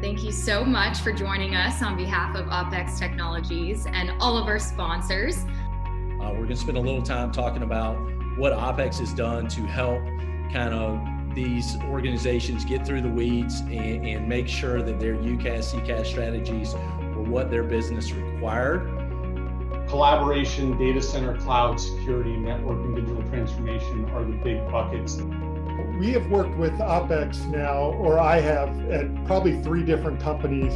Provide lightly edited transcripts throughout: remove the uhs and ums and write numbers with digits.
Thank you so much for joining us on behalf of Opex Technologies and all of our sponsors. We're going to spend a little time talking about what Opex has done to help kind of these organizations get through the weeds and make sure that their UCaaS, CCaaS strategies were what their business required. Collaboration, data center, cloud security, network, and digital transformation are the big buckets. We have worked with Opex now, or I have, at probably 3 different companies,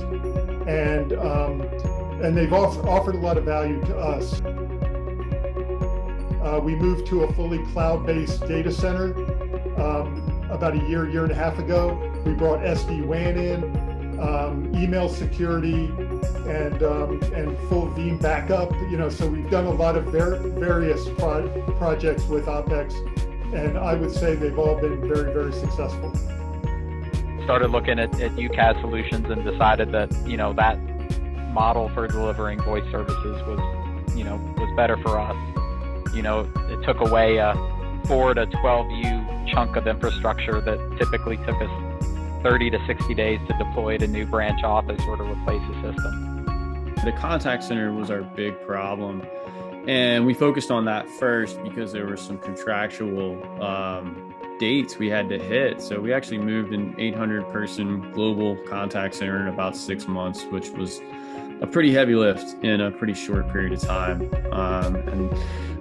and they've offered a lot of value to us. We moved to a fully cloud-based data center about a year and a half ago. We brought SD-WAN in, email security, and full Veeam backup. So we've done a lot of various projects with Opex, and I would say they've all been very, very successful. Started looking at UCaaS solutions and decided that that model for delivering voice services was better for us. It took away a 4 to 12U chunk of infrastructure that typically took us 30 to 60 days to deploy to new branch office or to replace a system. The contact center was our big problem, and we focused on that first because there were some contractual dates we had to hit. So we actually moved an 800-person global contact center in about 6 months, which was a pretty heavy lift in a pretty short period of time. And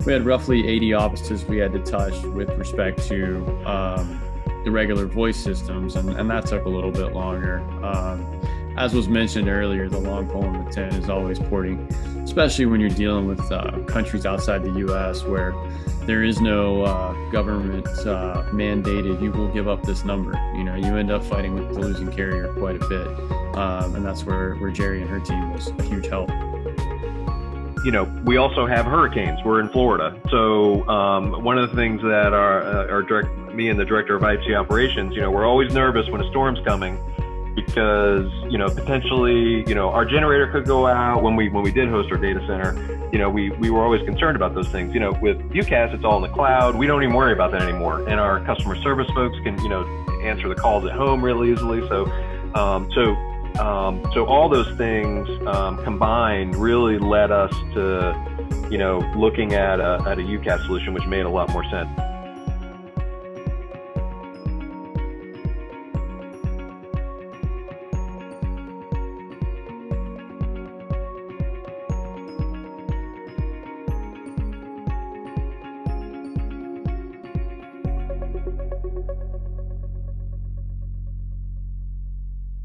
we had roughly 80 offices we had to touch with respect to the regular voice systems, and that took a little bit longer. As was mentioned earlier, the long pole in the tent is always porting, especially when you're dealing with countries outside the U.S. where there is no government mandated, you will give up this number. You end up fighting with the losing carrier quite a bit. And that's where Jerry and her team was a huge help. We also have hurricanes. We're in Florida. So one of the things that me and the director of IT operations, we're always nervous when a storm's coming because, potentially, our generator could go out. When we did host our data center, we were always concerned about those things. With UCaaS, it's all in the cloud. We don't even worry about that anymore. And our customer service folks can, answer the calls at home really easily. So all those things combined really led us to, looking at a UCaaS solution, which made a lot more sense.